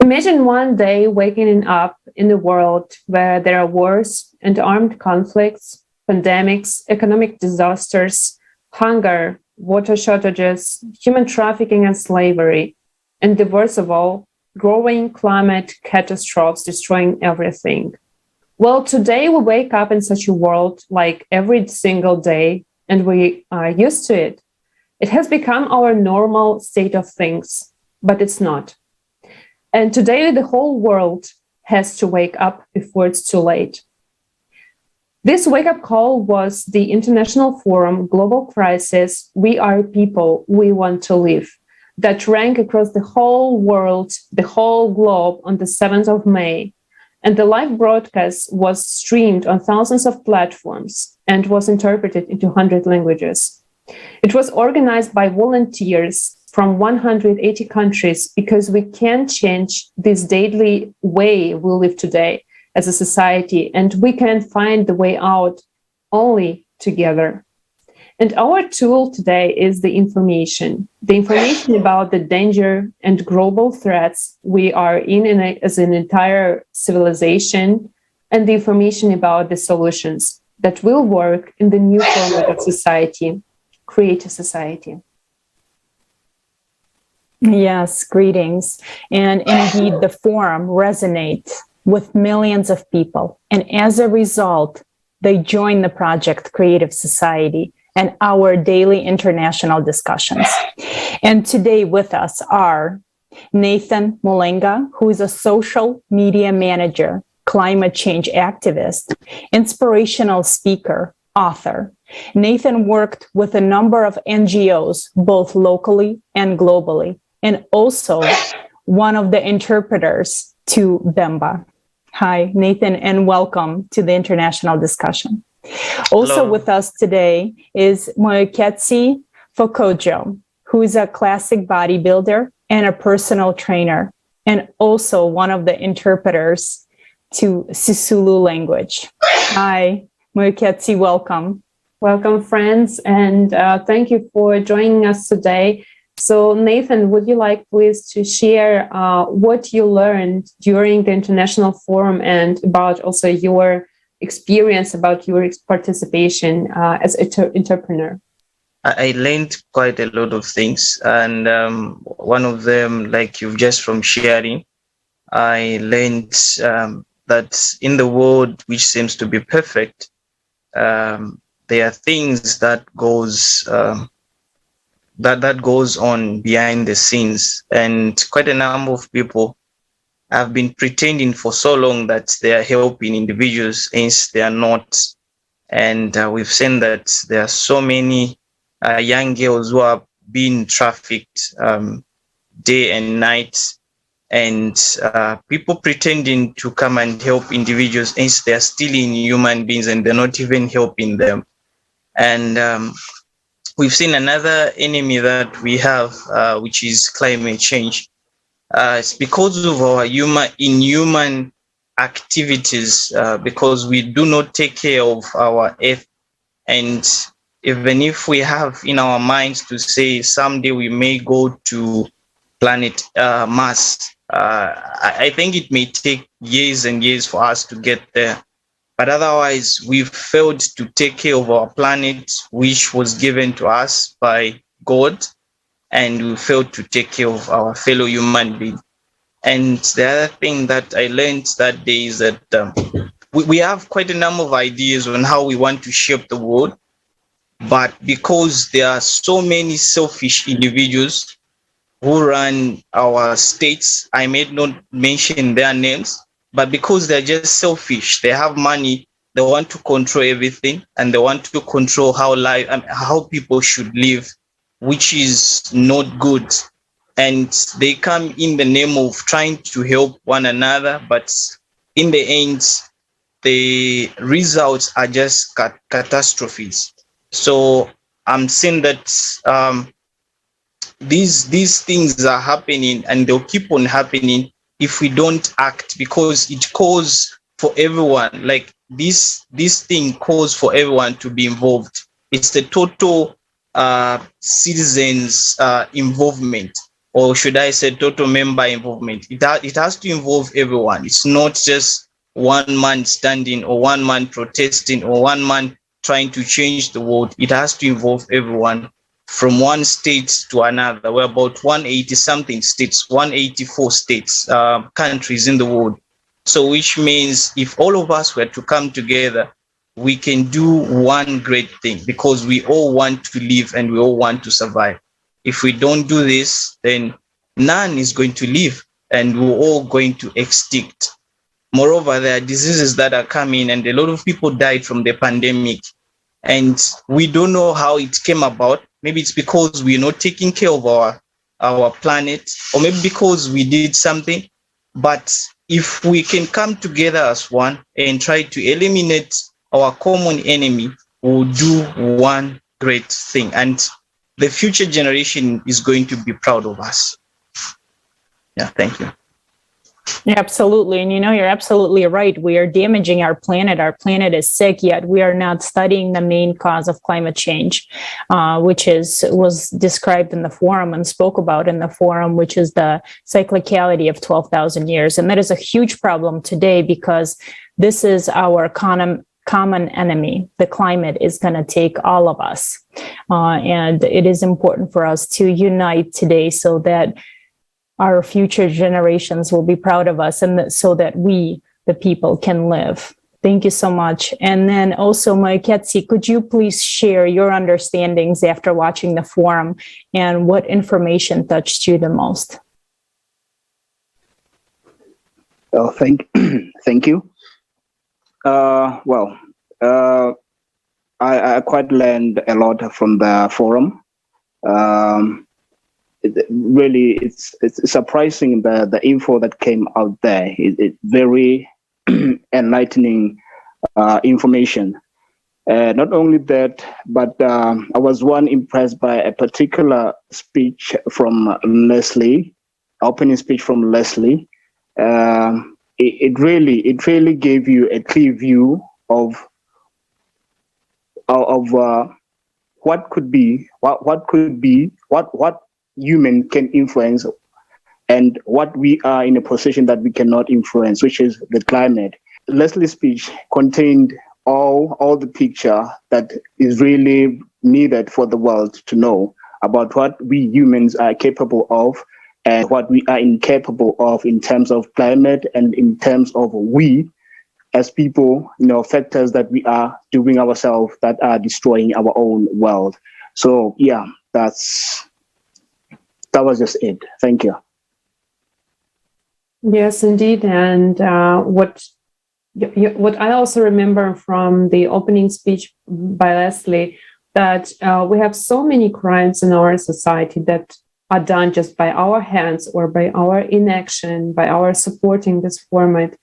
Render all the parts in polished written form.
Imagine one day waking up in a world where there are wars and armed conflicts, pandemics, economic disasters, hunger, water shortages, human trafficking and slavery, and the worst of all, growing climate catastrophes destroying everything. Well, today we wake up in such a world like every single day, and we are used to it. It has become our normal state of things, but it's not. And today the whole world has to wake up before it's too late. This wake-up call was the international forum Global Crisis, We Are People, We Want to Live, that ran across the whole world, the whole globe on the 7th of May. And the live broadcast was streamed on thousands of platforms and was interpreted into 100 languages. It was organized by volunteers from 180 countries because we can change this daily way we live today as a society, and we can find the way out only together. And our tool today is the information about the danger and global threats we are in as an entire civilization, and the information about the solutions that will work in the new format of society, create a society. Yes, greetings. And indeed, the forum resonates with millions of people. And as a result, they join the project Creative Society and our daily international discussions. And today with us are Nathan Mulenga, who is a social media manager, climate change activist, inspirational speaker, author. Nathan worked with a number of NGOs, both locally and globally, and also one of the interpreters to Bemba. Hi, Nathan, and welcome to the international discussion. Also Hello. With us today is Moeketsi Phokojoe, who is a classic bodybuilder and a personal trainer, and also one of the interpreters to Sisulu language. Hi, Moeketsi, welcome. Welcome, friends, and thank you for joining us today. So, Nathan, would you like please to share what you learned during the International Forum and about also your experience, about your participation as an entrepreneur? I learned quite a lot of things, and one of them, like you've just from sharing, I learned that in the world which seems to be perfect, there are things that goes on behind the scenes, and quite a number of people have been pretending for so long that they are helping individuals, hence they are not. And we've seen that there are so many young girls who are being trafficked day and night, and people pretending to come and help individuals, hence they are stealing human beings and they're not even helping them. And we've seen another enemy that we have, which is climate change. It's because of our inhuman activities, because we do not take care of our earth. And even if we have in our minds to say someday we may go to planet Mars, I think it may take years and years for us to get there. But otherwise, we've failed to take care of our planet, which was given to us by God, and we failed to take care of our fellow human being. And the other thing that I learned that day is that we have quite a number of ideas on how we want to shape the world, but because there are so many selfish individuals who run our states, I may not mention their names, but because they're just selfish, they have money, they want to control everything, and they want to control how people should live, which is not good. And they come in the name of trying to help one another, but in the end, the results are just catastrophes. So I'm saying that these things are happening, and they'll keep on happening if we don't act, because it calls for everyone. Like this thing calls for everyone to be involved. It's the total citizens involvement. or should I say total member involvement. It has to involve everyone. It's not just one man standing or one man protesting or one man trying to change the world. It has to involve everyone from one state to another. We're about 180 something states, 184 states, countries in the world. So which means if all of us were to come together, we can do one great thing, because we all want to live and we all want to survive. If we don't do this, then none is going to live and we're all going to extinct. Moreover, there are diseases that are coming, and a lot of people died from the pandemic, and we don't know how it came about. Maybe it's because we're not taking care of our planet, or maybe because we did something. But if we can come together as one and try to eliminate our common enemy, we'll do one great thing, and the future generation is going to be proud of us. Yeah, thank you. Absolutely. And you're absolutely right. We are damaging our planet. Our planet is sick, yet we are not studying the main cause of climate change, which was described in the forum and spoke about in the forum, which is the cyclicality of 12,000 years. And that is a huge problem today, because this is our common enemy. The climate is going to take all of us. And it is important for us to unite today so that our future generations will be proud of us, and so that we, the people, can live. Thank you so much. And then also, Moeketsi, could you please share your understandings after watching the forum, and what information touched you the most? Oh, thank you. I quite learned a lot from the forum. It's surprising the info that came out there. It's very enlightening information. Not only that, but I was impressed by a particular speech from Leslie, opening speech from Leslie. It really gave you a clear view of what could be, what human can influence, and what we are in a position that we cannot influence, which is the climate. Leslie's speech contained all the picture that is really needed for the world to know about what we humans are capable of and what we are incapable of in terms of climate, and in terms of we as people, factors that we are doing ourselves that are destroying our own world. So yeah, that was just it. Thank you. Yes, indeed. And what I also remember from the opening speech by Leslie, that we have so many crimes in our society that are done just by our hands, or by our inaction, by our supporting this format,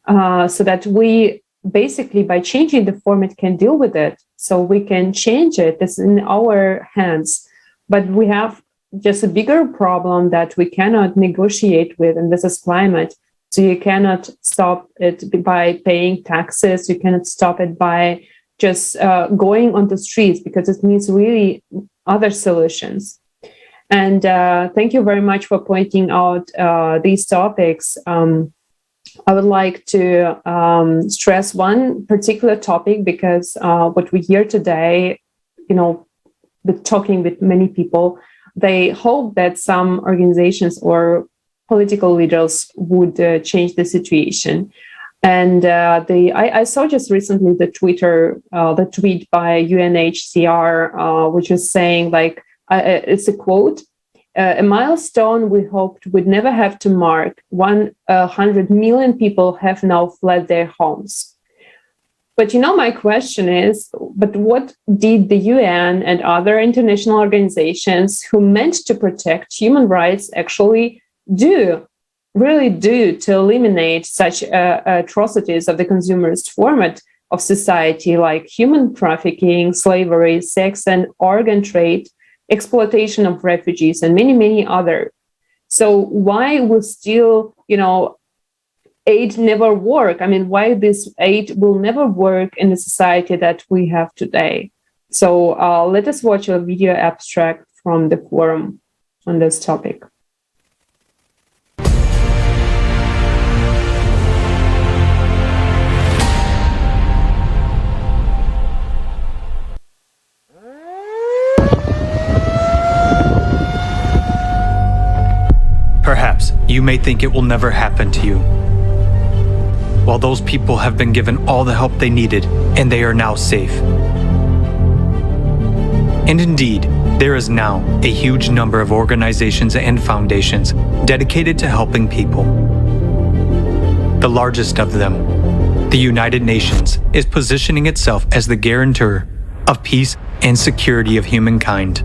so that we basically, by changing the format, can deal with it. So we can change it. It's in our hands. But we have just a bigger problem that we cannot negotiate with, and this is climate. So you cannot stop it by paying taxes. You cannot stop it by just going on the streets, because it needs really other solutions. And thank you very much for pointing out these topics. I would like to stress one particular topic, because what we hear today, talking with many people, they hope that some organizations or political leaders would change the situation. And I saw just recently the tweet by UNHCR, which is saying, it's a quote, a milestone we hoped would never have to mark. 100 million people have now fled their homes. But my question is, but what did the UN and other international organizations who meant to protect human rights actually really do to eliminate such atrocities of the consumerist format of society, like human trafficking, slavery, sex and organ trade, exploitation of refugees, and many, many other? So why will still, aid never work? I mean, why this aid will never work in the society that we have today? So let us watch a video abstract from the forum on this topic. may think it will never happen to you, while those people have been given all the help they needed and they are now safe. And indeed, there is now a huge number of organizations and foundations dedicated to helping people. The largest of them, the United Nations, is positioning itself as the guarantor of peace and security of humankind.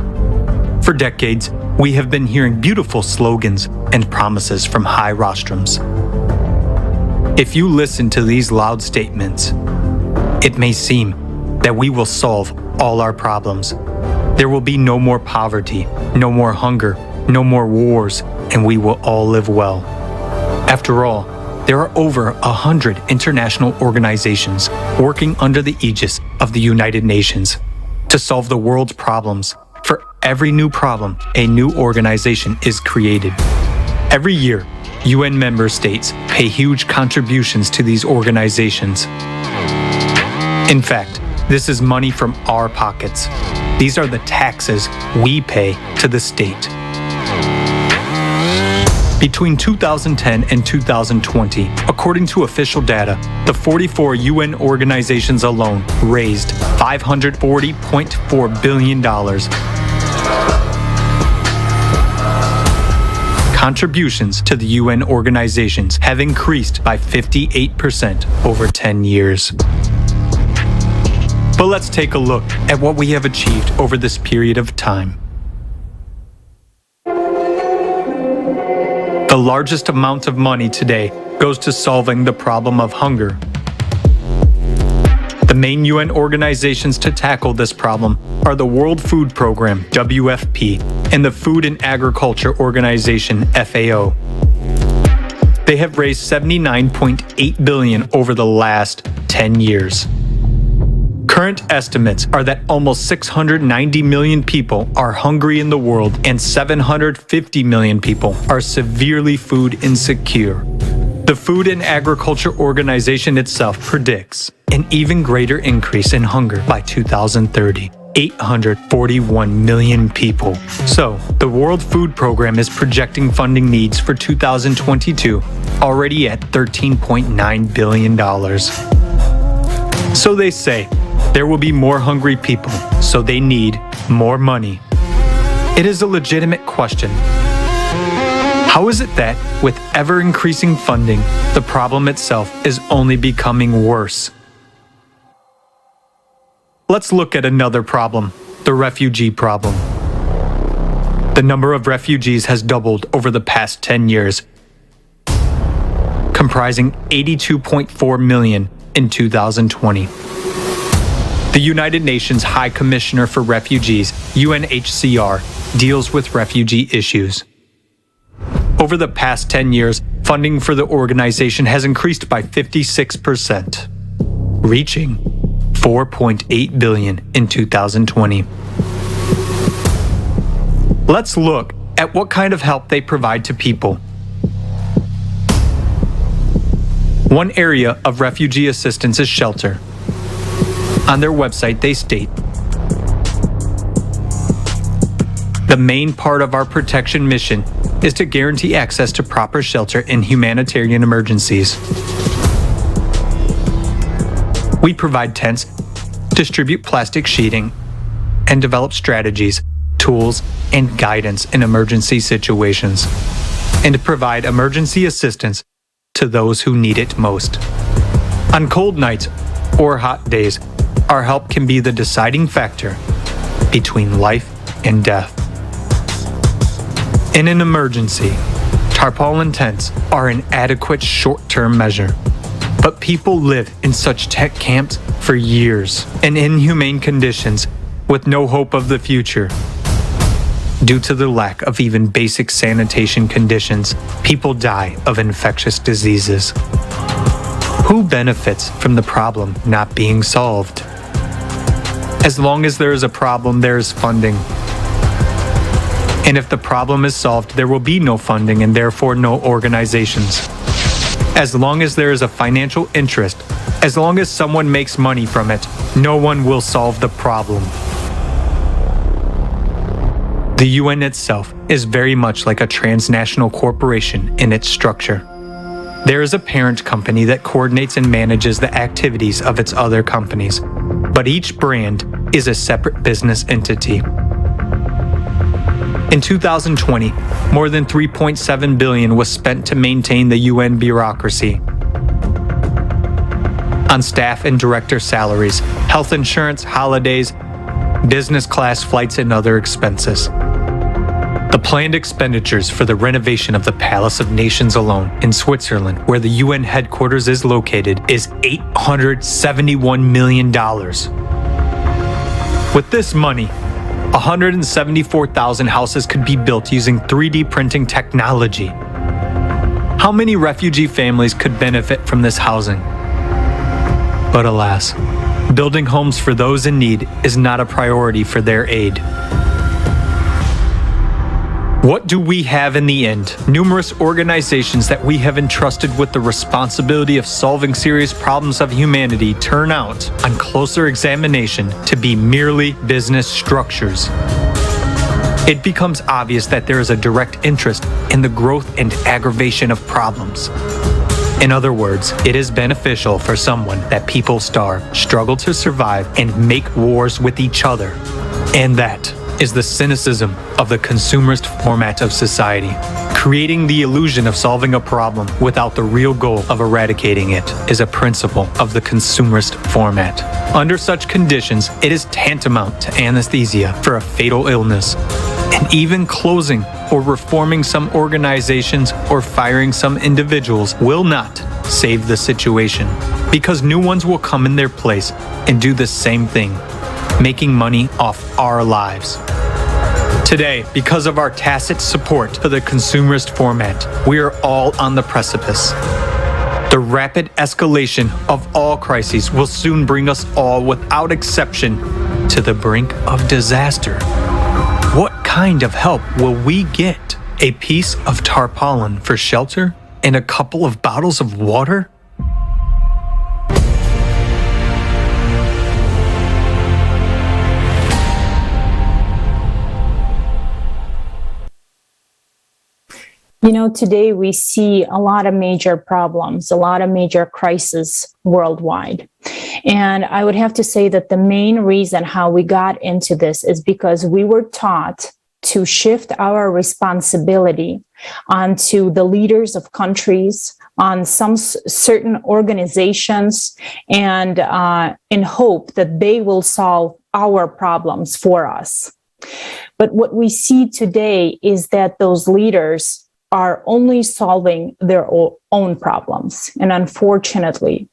For decades, we have been hearing beautiful slogans and promises from high rostrums. If you listen to these loud statements, it may seem that we will solve all our problems. There will be no more poverty, no more hunger, no more wars, and we will all live well. After all, there are over 100 international organizations working under the aegis of the United Nations to solve the world's problems. For every new problem, a new organization is created. Every year, UN member states pay huge contributions to these organizations. In fact, this is money from our pockets. These are the taxes we pay to the state. Between 2010 and 2020, according to official data, the 44 UN organizations alone raised $540.4 billion. Contributions to the UN organizations have increased by 58% over 10 years. But let's take a look at what we have achieved over this period of time. The largest amount of money today goes to solving the problem of hunger. The main UN organizations to tackle this problem are the World Food Program, WFP, and the Food and Agriculture Organization, FAO. They have raised $79.8 billion over the last 10 years. Current estimates are that almost 690 million people are hungry in the world and 750 million people are severely food insecure. The Food and Agriculture Organization itself predicts an even greater increase in hunger by 2030. 841 million people. So, the World Food Program is projecting funding needs for 2022 already at $13.9 billion. So they say, there will be more hungry people, so they need more money. It is a legitimate question. How is it that, with ever-increasing funding, the problem itself is only becoming worse? Let's look at another problem, the refugee problem. The number of refugees has doubled over the past 10 years, comprising 82.4 million in 2020. The United Nations High Commissioner for Refugees, UNHCR, deals with refugee issues. Over the past 10 years, funding for the organization has increased by 56%, reaching $4.8 billion in 2020. Let's look at what kind of help they provide to people. One area of refugee assistance is shelter. On their website, they state, "The main part of our protection mission is to guarantee access to proper shelter in humanitarian emergencies. We provide tents, distribute plastic sheeting, and develop strategies, tools, and guidance in emergency situations, and provide emergency assistance to those who need it most. On cold nights or hot days, our help can be the deciding factor between life and death. In an emergency, tarpaulin tents are an adequate short-term measure, but people live in such tech camps for years in inhumane conditions with no hope of the future. Due to the lack of even basic sanitation conditions, people die of infectious diseases. Who benefits from the problem not being solved? As long as there is a problem, there is funding. And if the problem is solved, there will be no funding and therefore no organizations. As long as there is a financial interest, as long as someone makes money from it, no one will solve the problem. The UN itself is very much like a transnational corporation in its structure. There is a parent company that coordinates and manages the activities of its other companies, but each brand is a separate business entity. In 2020, more than $3.7 billion was spent to maintain the UN bureaucracy on staff and director salaries, health insurance, holidays, business class flights, and other expenses. The planned expenditures for the renovation of the Palace of Nations alone in Switzerland, where the UN headquarters is located, is $871 million. With this money, 174,000 houses could be built using 3D printing technology. How many refugee families could benefit from this housing? But alas, building homes for those in need is not a priority for their aid. What do we have in the end? Numerous organizations that we have entrusted with the responsibility of solving serious problems of humanity turn out, on closer examination, to be merely business structures. It becomes obvious that there is a direct interest in the growth and aggravation of problems. In other words, it is beneficial for someone that people starve, struggle to survive, and make wars with each other. And that is the cynicism of the consumerist format of society. Creating the illusion of solving a problem without the real goal of eradicating it is a principle of the consumerist format. Under such conditions, it is tantamount to anesthesia for a fatal illness. And even closing or reforming some organizations or firing some individuals will not save the situation, because new ones will come in their place and do the same thing, making money off our lives. Today, because of our tacit support to the consumerist format, we are all on the precipice. The rapid escalation of all crises will soon bring us all, without exception, to the brink of disaster. What kind of help will we get? A piece of tarpaulin for shelter and a couple of bottles of water? You know, today we see a lot of major problems, a lot of major crises worldwide. And I would have to say that the main reason how we got into this is because we were taught to shift our responsibility onto the leaders of countries, on some certain organizations, and in hope that they will solve our problems for us. But what we see today is that those leaders are only solving their own problems. And unfortunately,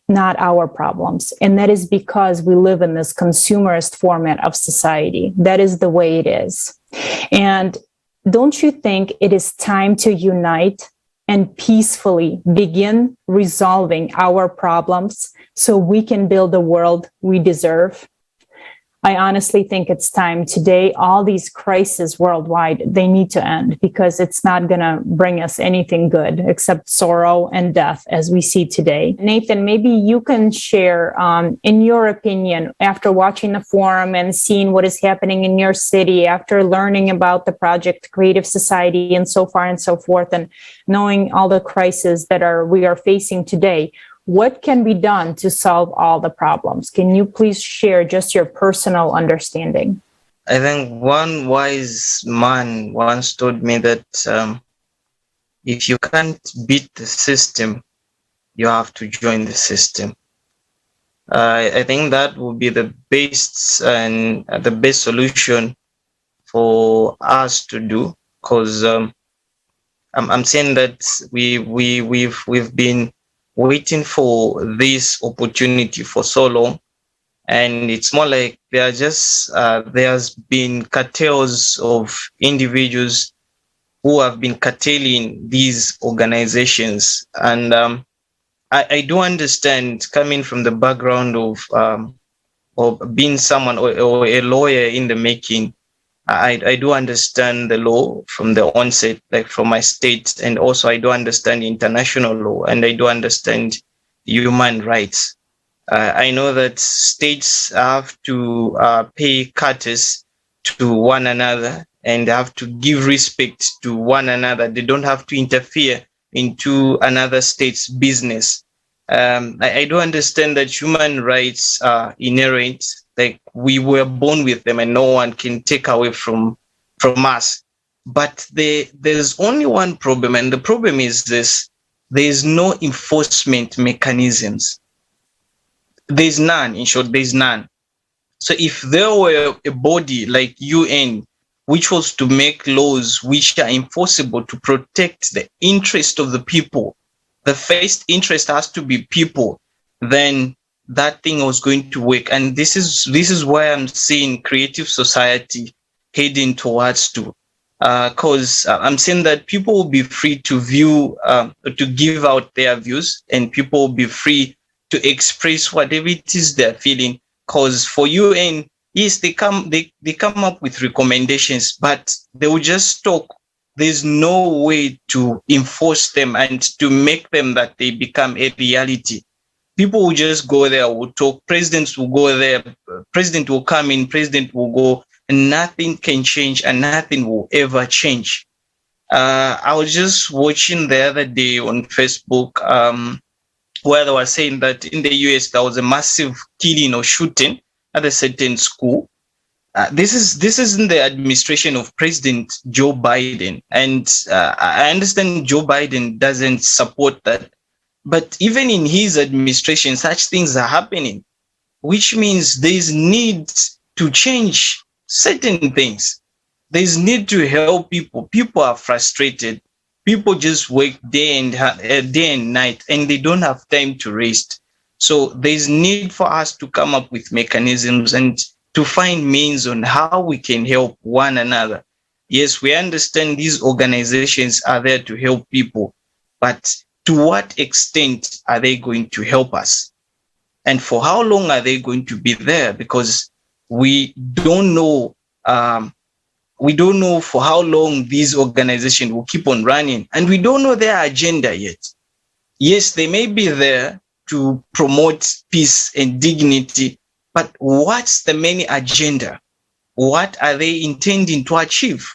not our problems. And that is because we live in this consumerist format of society. That is the way it is. And don't you think it is time to unite and peacefully begin resolving our problems so we can build the world we deserve? I honestly think it's time today. All these crises worldwide, they need to end, because it's not going to bring us anything good except sorrow and death as we see today. Nathan, maybe you can share, in your opinion, after watching the forum and seeing what is happening in your city, after learning about the project Creative Society and so far and so forth, and knowing all the crises that we are facing today, what can be done to solve all the problems? Can you please share just your personal understanding? I think one wise man once told me that if you can't beat the system, you have to join the system. I think that would be the best and the best solution for us to do, because I'm saying that we've been waiting for this opportunity for so long, and it's more like there's been cartels of individuals who have been curtailing these organizations. And I do understand, coming from the background of being someone or a lawyer in the making, I do understand the law from the onset, like from my state, and also I do understand international law, and I do understand human rights. I know that states have to pay courtesy to one another, and have to give respect to one another. They don't have to interfere into another state's business. I do understand that human rights are inherent, like we were born with them and no one can take away from us. But there's only one problem, and the problem is this: there is no enforcement mechanisms. There's none. In short, there's none. So if there were a body like UN, which was to make laws which are enforceable to protect the interest of the people, the first interest has to be people, then that thing was going to work. And this is why I'm seeing creative society heading towards to, because I'm saying that people will be free to view, to give out their views, and people will be free to express whatever it is they're feeling. Because for UN, yes, they come up with recommendations, but they will just talk. There's no way to enforce them and to make them that they become a reality. People will just go there, will talk, presidents will go there, president will come in, president will go, and nothing can change and nothing will ever change. I was just watching the other day on Facebook where they were saying that in the US there was a massive killing or shooting at a certain school. This is in the administration of President Joe Biden, and I understand Joe Biden doesn't support that, but even in his administration, such things are happening, which means there's need to change certain things. There's need to help people. People are frustrated. People just work day and night, and they don't have time to rest. So there's need for us to come up with mechanisms and to find means on how we can help one another. Yes, we understand these organizations are there to help people, but to what extent are they going to help us? And for how long are they going to be there? Because we don't know for how long these organizations will keep on running, and we don't know their agenda yet. Yes, they may be there to promote peace and dignity, but what's the main agenda? What are they intending to achieve?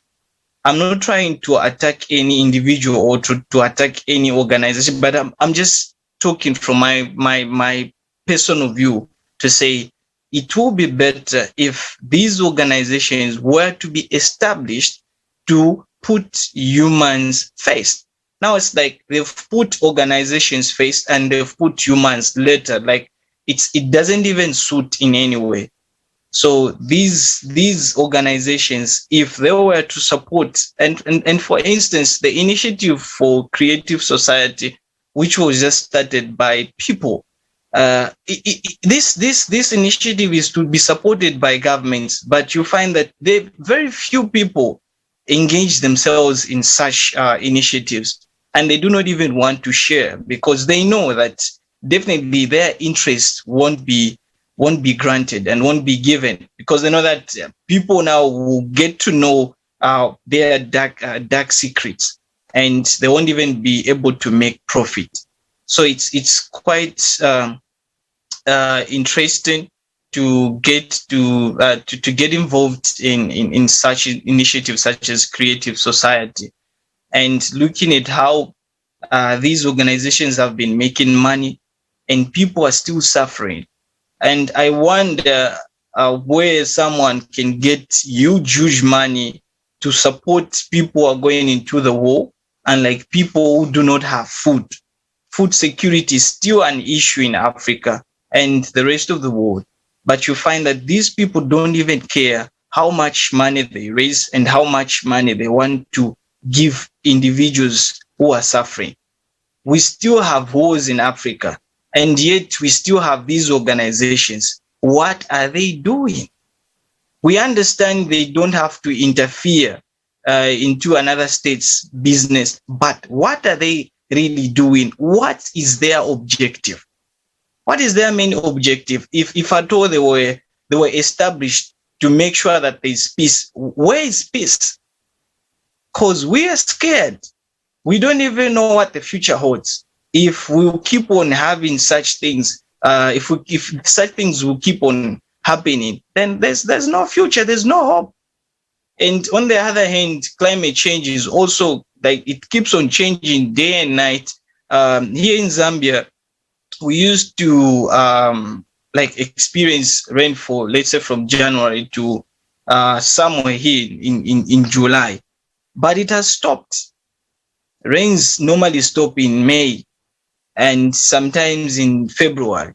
I'm not trying to attack any individual or to attack any organization, but I'm just talking from my personal view to say it will be better if these organizations were to be established to put humans first. Now it's like they've put organizations first and they've put humans later. Like it doesn't even suit in any way. So these organizations, if they were to support, and for instance, the initiative for creative society, which was just started by people, this initiative is to be supported by governments, but you find that very few people engage themselves in such initiatives, and they do not even want to share because they know that definitely their interest won't be granted and won't be given, because they know that people now will get to know their dark secrets, and they won't even be able to make profit. So it's quite interesting to get involved in such initiatives such as creative society, and looking at how these organizations have been making money and people are still suffering. And I wonder where someone can get huge money to support people who are going into the war, and like people who do not have food. Food security is still an issue in Africa and the rest of the world. But you find that these people don't even care how much money they raise and how much money they want to give individuals who are suffering. We still have wars in Africa, and yet we still have these organizations. What are they doing? We understand they don't have to interfere into another state's business, but what are they really doing? What is their objective? What is their main objective? If at all they were established to make sure that there's peace, where is peace? Because we are scared. We don't even know what the future holds. If we keep on having such things, if such things will keep on happening, then there's no future, there's no hope. And on the other hand, climate change is also like it keeps on changing day and night. Here in Zambia, we used to like experience rainfall, let's say from January to somewhere here in July, but it has stopped. Rains normally stop in May and sometimes in February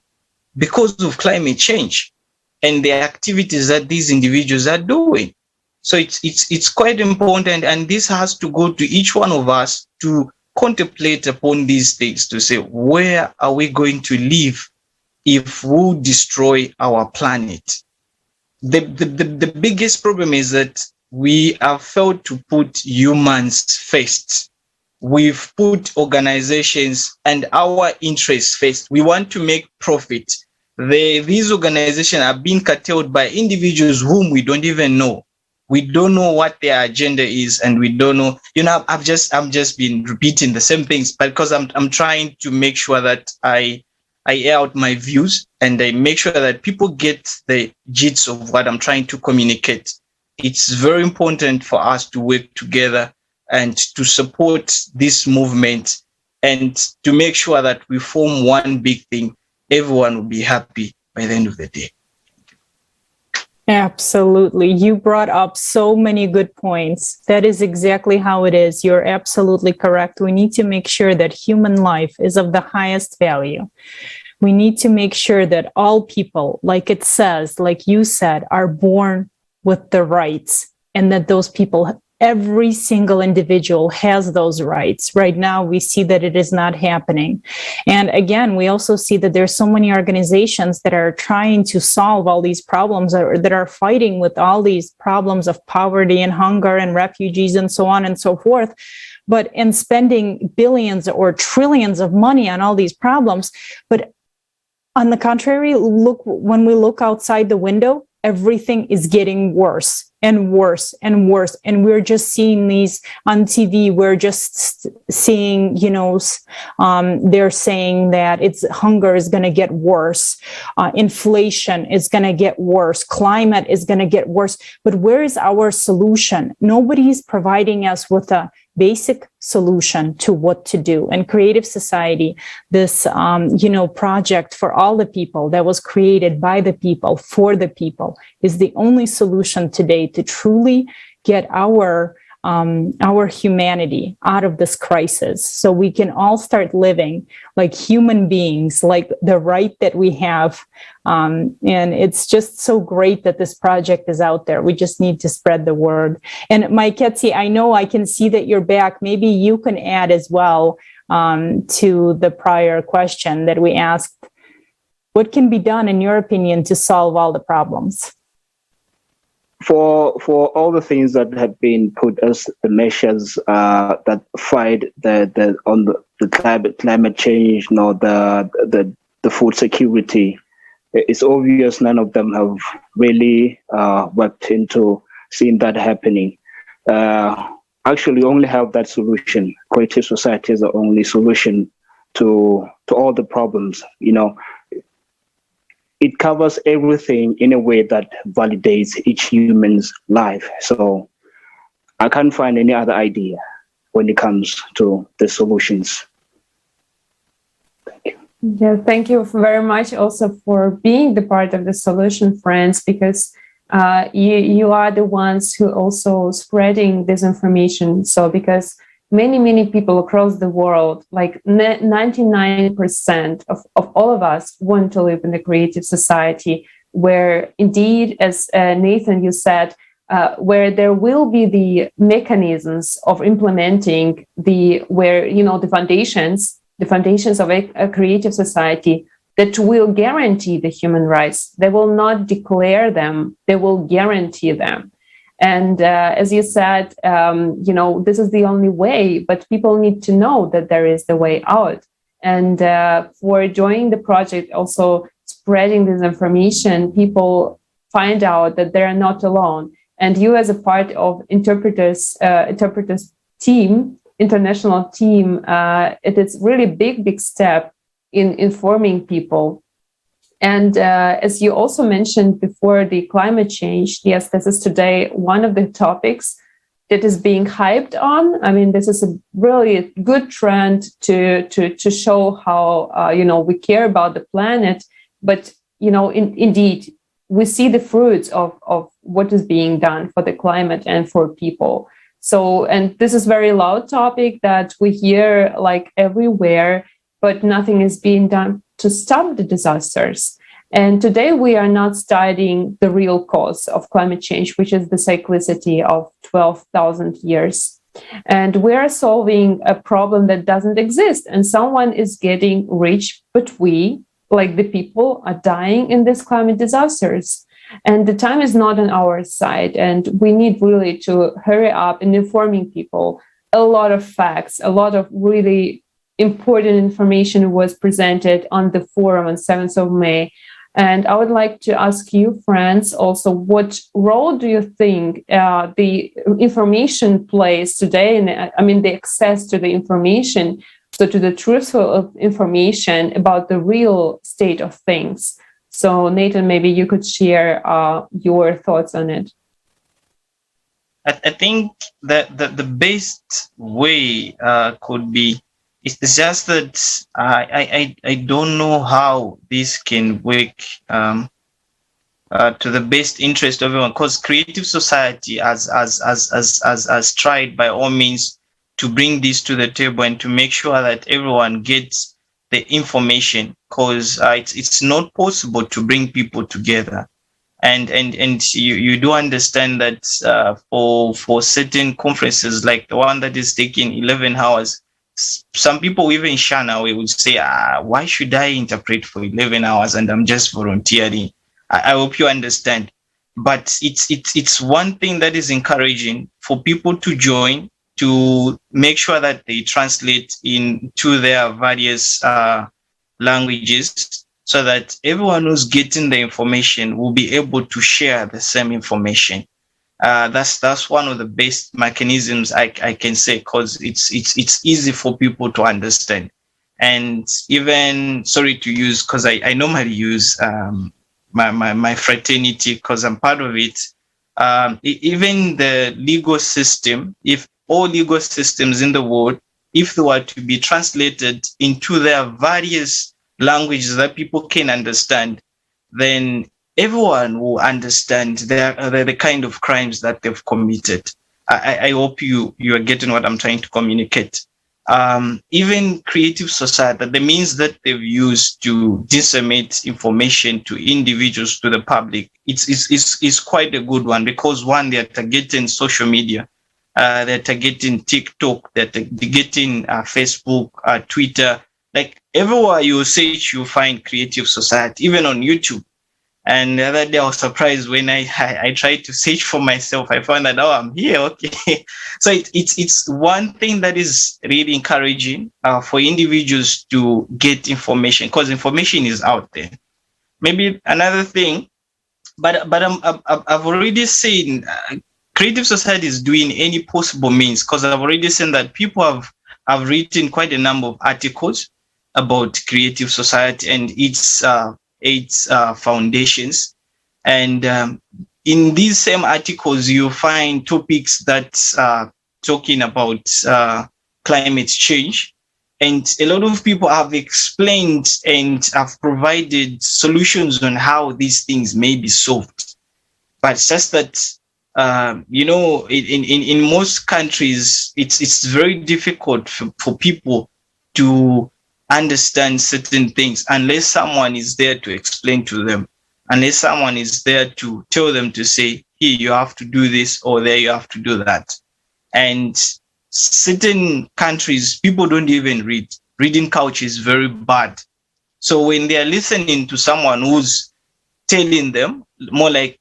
because of climate change and the activities that these individuals are doing. So it's quite important, and this has to go to each one of us to contemplate upon these things, to say, where are we going to live if we destroy our planet? The biggest problem is that we have failed to put humans first. We've put organizations and our interests first. We want to make profit. These organizations are being curtailed by individuals whom we don't even know. We don't know what their agenda is, and we don't know. I'm just been repeating the same things, but because I'm trying to make sure that I air out my views and I make sure that people get the gist of what I'm trying to communicate. It's very important for us to work together and to support this movement and to make sure that we form one big thing. Everyone will be happy by the end of the day. Absolutely. You brought up so many good points. That is exactly how it is. You're absolutely correct. We need to make sure that human life is of the highest value. We need to make sure that all people, like it says, like you said, are born with the rights, and that those people, every single individual has those rights. Right now, we see that it is not happening. And again, we also see that there's so many organizations that are trying to solve all these problems, or that are fighting with all these problems of poverty and hunger and refugees and so on and so forth. But in spending billions or trillions of money on all these problems. But on the contrary, when we look outside the window, everything is getting worse and worse and worse. And we're just seeing these on TV. We're just seeing, they're saying that hunger is going to get worse. Inflation is going to get worse. Climate is going to get worse. But where is our solution? Nobody's providing us with a basic solution to what to do. And Creative Society, this, project for all the people that was created by the people, for the people, is the only solution today to truly get our humanity out of this crisis, so we can all start living like human beings, like the right that we have. And it's just so great that this project is out there. We just need to spread the word. And Moeketsi, I know I can see that you're back. Maybe you can add as well to the prior question that we asked. What can be done, in your opinion, to solve all the problems? For all the things that have been put as the measures that fight the climate change, the food security, it's obvious none of them have really worked into seeing that happening. Actually, only have that solution. Creative Society is the only solution to all the problems. It covers everything in a way that validates each human's life. So I can't find any other idea when it comes to the solutions. Thank you. Yeah, thank you very much also for being the part of the solution, friends, because you are the ones who also spreading this information. So because many people across the world, like 99% of all of us, want to live in a creative society where indeed, as Nathan, you said, where there will be the mechanisms of implementing the foundations of a creative society that will guarantee the human rights. They will not declare them, they will guarantee them. And as you said, this is the only way, but people need to know that there is the way out. And for joining the project, also spreading this information, people find out that they are not alone. And you, as a part of interpreters team, international team, it is really big step in informing people And as you also mentioned before, the climate change, yes, this is today one of the topics that is being hyped on. I mean, this is a really good trend to show how, we care about the planet. But, indeed, we see the fruits of what is being done for the climate and for people. So, and this is very loud topic that we hear like everywhere, but nothing is being done to stop the disasters. And today we are not studying the real cause of climate change, which is the cyclicity of 12,000 years. And we are solving a problem that doesn't exist. And someone is getting rich, but we, like the people, are dying in these climate disasters. And the time is not on our side. And we need really to hurry up in informing people. A lot of facts, a lot of really important information was presented on the forum on 7th of May. And I would like to ask you, Franz, also, what role do you think the information plays today? And the access to the information, so to the truthful information about the real state of things. So, Nathan, maybe you could share your thoughts on it. I think that the best way could be, it's just that I don't know how this can work to the best interest of everyone, because creative society has tried by all means to bring this to the table and to make sure that everyone gets the information, because it's not possible to bring people together. And you do understand that for certain conferences like the one that is taking 11 hours, some people even shun away, would say, why should I interpret for 11 hours and I'm just volunteering? I hope you understand. But it's one thing that is encouraging for people to join, to make sure that they translate into their various languages, so that everyone who's getting the information will be able to share the same information. That's one of the best mechanisms I can say, because it's easy for people to understand. And even, sorry to use, because I normally use my fraternity, because I'm part of it. Even the legal system, if all legal systems in the world, if they were to be translated into their various languages that people can understand, then everyone will understand the kind of crimes that they've committed. I hope you are getting what I'm trying to communicate. Even creative society, the means that they've used to disseminate information to individuals, to the public, it's quite a good one, because one, they're targeting social media, they're targeting TikTok, they're targeting Facebook, Twitter. Like everywhere you search, you find creative society, even on YouTube. And the other day I was surprised when I tried to search for myself. I found that, I'm here. Okay. So it's one thing that is really encouraging for individuals to get information, because information is out there. Maybe another thing, but I've already seen creative society is doing any possible means, because I've already seen that people have written quite a number of articles about creative society and its foundations. And in these same articles, you find topics that are talking about climate change. And a lot of people have explained and have provided solutions on how these things may be solved. But it's just that, in most countries, it's very difficult for people to understand certain things unless someone is there to explain to them, unless someone is there to tell them, to say, here you have to do this, or there you have to do that. And certain countries, people don't even read. Reading culture is very bad. So when they are listening to someone who's telling them, more like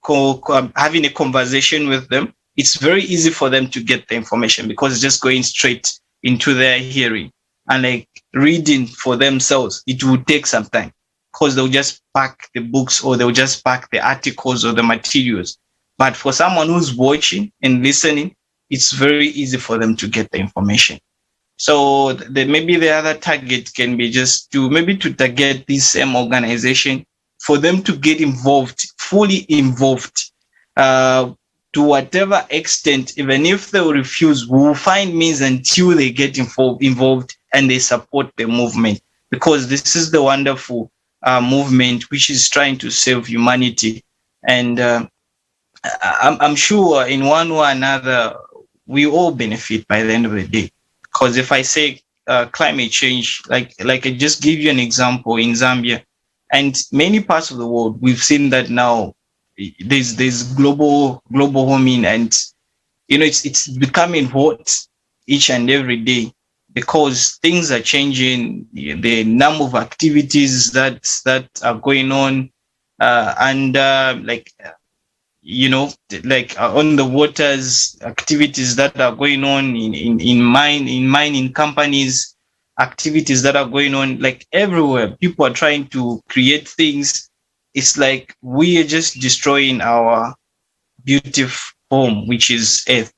having a conversation with them, it's very easy for them to get the information, because it's just going straight into their hearing. And like reading for themselves, it will take some time, because they'll just pack the books, or they'll just pack the articles or the materials. But for someone who's watching and listening, it's very easy for them to get the information. So maybe the other target can be just to target this same organization for them to get involved, fully involved, to whatever extent. Even if they will refuse, we will find means until they get involved and they support the movement, because this is the wonderful movement which is trying to save humanity. And I'm sure in one way or another, we all benefit by the end of the day. Because if I say climate change, like I just give you an example in Zambia and many parts of the world, we've seen that now there's global warming, and it's becoming hot each and every day because things are changing. The number of activities that are going on, and on the waters, activities that are going on in mining companies, activities that are going on like everywhere. People are trying to create things. It's like we are just destroying our beautiful home, which is Earth.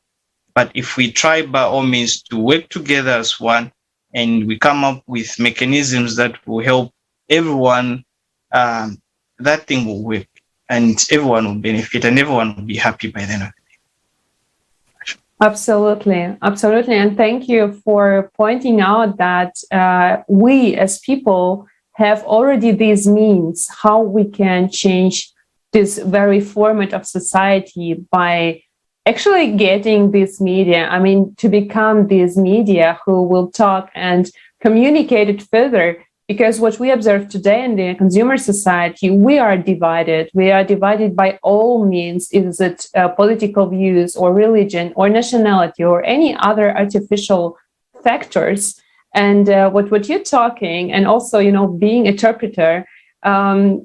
But if we try by all means to work together as one, and we come up with mechanisms that will help everyone, that thing will work. And everyone will benefit, and everyone will be happy by the end of the day. Absolutely. And thank you for pointing out that we as people have already these means how we can change this very format of society by actually getting this media. I mean, to become these media who will talk and communicate it further. Because what we observe today in the consumer society, we are divided. We are divided by all means. Is it political views or religion or nationality or any other artificial factors? And what you're talking, and also, being interpreter,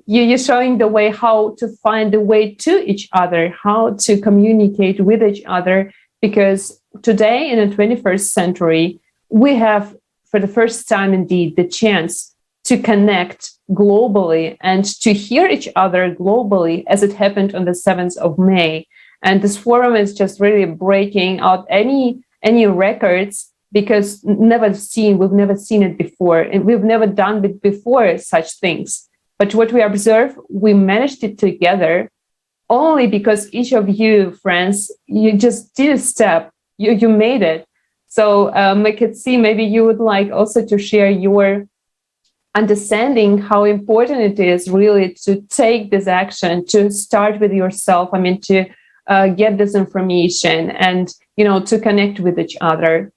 you're showing the way how to find the way to each other, how to communicate with each other. Because today in the 21st century, we have, for the first time indeed, the chance to connect globally and to hear each other globally, as it happened on the 7th of May. And this forum is just really breaking out any records, because we've never seen it before, and we've never done it before, such things. But what we observe, we managed it together only because each of you, friends, you just did a step, you made it. So Moeketsi, maybe you would like also to share your understanding how important it is really to take this action, to start with yourself. I mean, to get this information and, to connect with each other.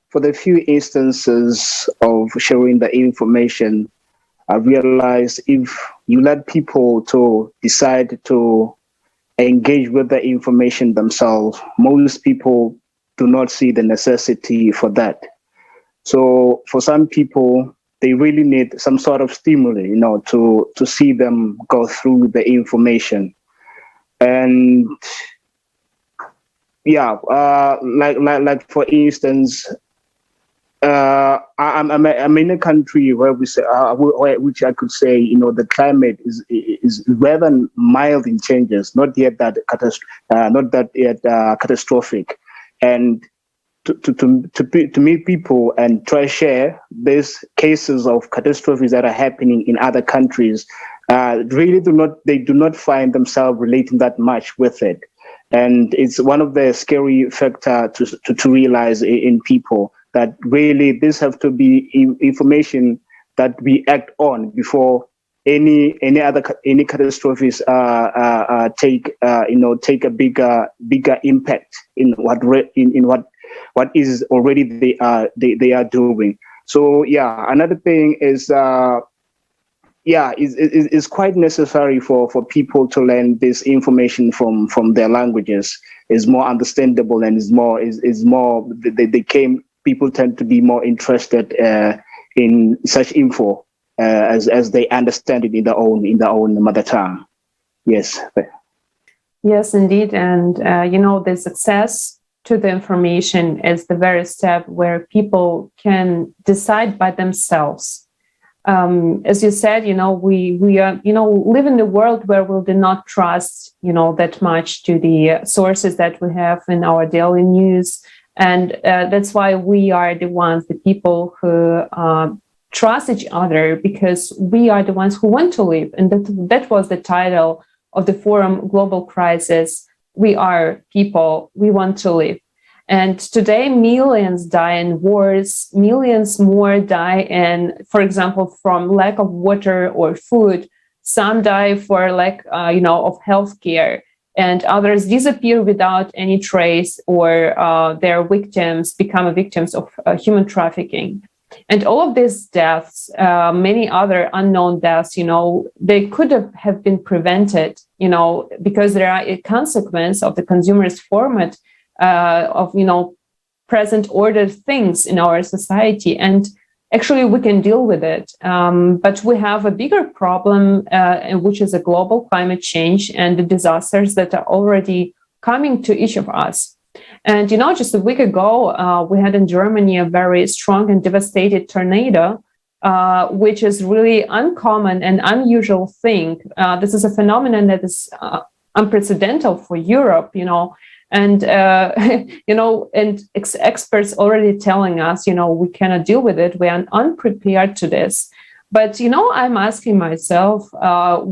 For the few instances of sharing the information, I realized if you let people to decide to engage with the information themselves, most people do not see the necessity for that. So for some people, they really need some sort of stimuli, to see them go through the information. And like for instance, I'm in a country where we say, which I could say, the climate is rather mild in changes, not yet catastrophic, and to meet people and try share these cases of catastrophes that are happening in other countries, really do not find themselves relating that much with it. And it's one of the scary factors to realize in people, that really this have to be information that we act on before any catastrophes take a bigger impact in what is already they are doing. So another thing is it's quite necessary for people to learn this information from their languages. Is more understandable, and people tend to be more interested in such info as they understand it in their own mother tongue. Yes. Yes, indeed. And the success to the information is the very step where people can decide by themselves. As you said, we are, live in a world where we do not trust, that much to the sources that we have in our daily news. And that's why we are the people who trust each other because we are the ones who want to live. And that was the title of the forum, Global Crisis. We are people, we want to live. And today, millions die in wars, millions more die in, for example, from lack of water or food. Some die for lack, of healthcare, and others disappear without any trace, or their victims become victims of human trafficking. And all of these deaths, many other unknown deaths, they could have been prevented, because there are a consequence of the consumerist format of present ordered things in our society, and actually we can deal with it, but we have a bigger problem, which is a global climate change and the disasters that are already coming to each of us. And just a week ago we had in Germany a very strong and devastating tornado, which is really uncommon and unusual thing. This is a phenomenon that is unprecedented for Europe, and experts already telling us, we cannot deal with it. We are unprepared to this. But I'm asking myself,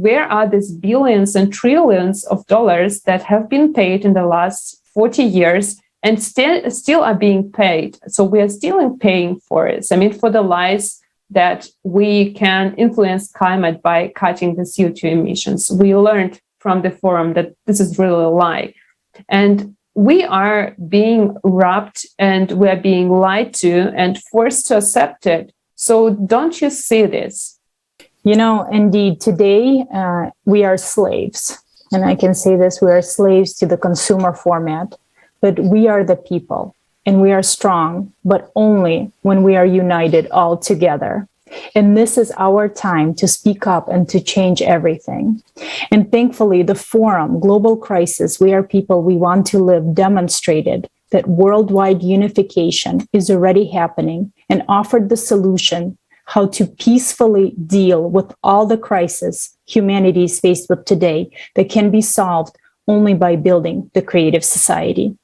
where are these billions and trillions of dollars that have been paid in the last 40 years and still are being paid? So we are still paying for it. I mean, for the lies that we can influence climate by cutting the CO2 emissions. We learned from the forum that this is really a lie. And we are being robbed and we are being lied to and forced to accept it. So don't you see this? Indeed, today we are slaves. And I can say this, we are slaves to the consumer format, but we are the people and we are strong, but only when we are united all together. And this is our time to speak up and to change everything. And thankfully, the forum, Global Crisis, We Are People, We Want to Live, demonstrated that worldwide unification is already happening and offered the solution how to peacefully deal with all the crises humanity is faced with today that can be solved only by building the creative society.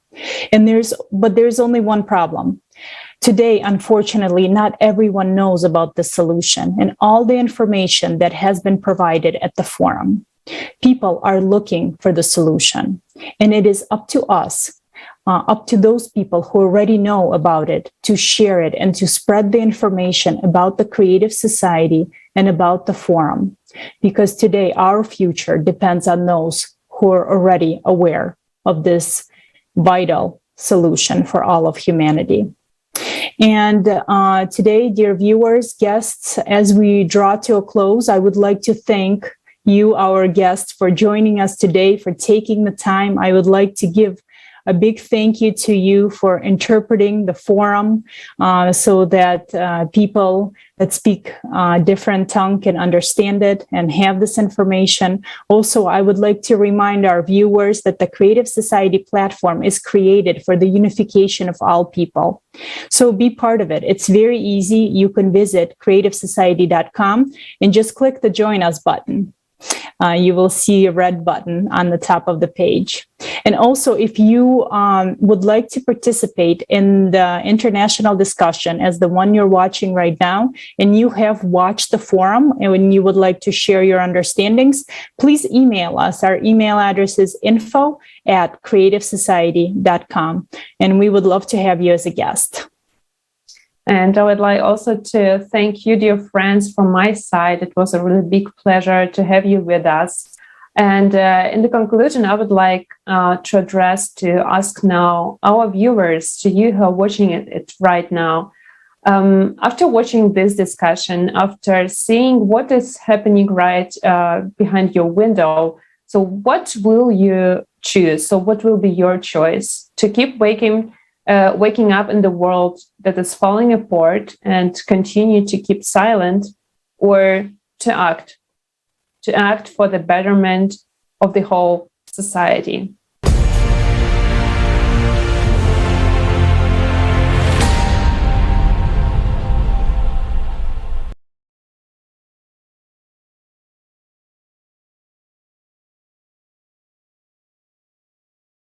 But there's only one problem. Today, unfortunately, not everyone knows about the solution and all the information that has been provided at the forum. People are looking for the solution, and it is up to us, up to those people who already know about it, to share it and to spread the information about the creative society and about the forum. Because today, our future depends on those who are already aware of this vital solution for all of humanity. And today, dear viewers, guests, as we draw to a close, I would like to thank you, our guests, for joining us today, for taking the time. I would like to give a big thank you to you for interpreting the forum so that people that speak different tongue can understand it and have this information. Also, I would like to remind our viewers that the Creative Society platform is created for the unification of all people. So be part of it. It's very easy. You can visit creativesociety.com and just click the Join Us button. You will see a red button on the top of the page. And also, if you would like to participate in the international discussion as the one you're watching right now, and you have watched the forum and when you would like to share your understandings, please email us. Our email address is info@creativesociety.com, and we would love to have you as a guest. And I would like also to thank you, dear friends, from my side. It was a really big pleasure to have you with us. And in the conclusion, I would like to ask now our viewers, to you who are watching it right now, after watching this discussion, after seeing what is happening right behind your window, so what will you choose? So what will be your choice? To keep waking up in the world that is falling apart and continue to keep silent, or to act for the betterment of the whole society?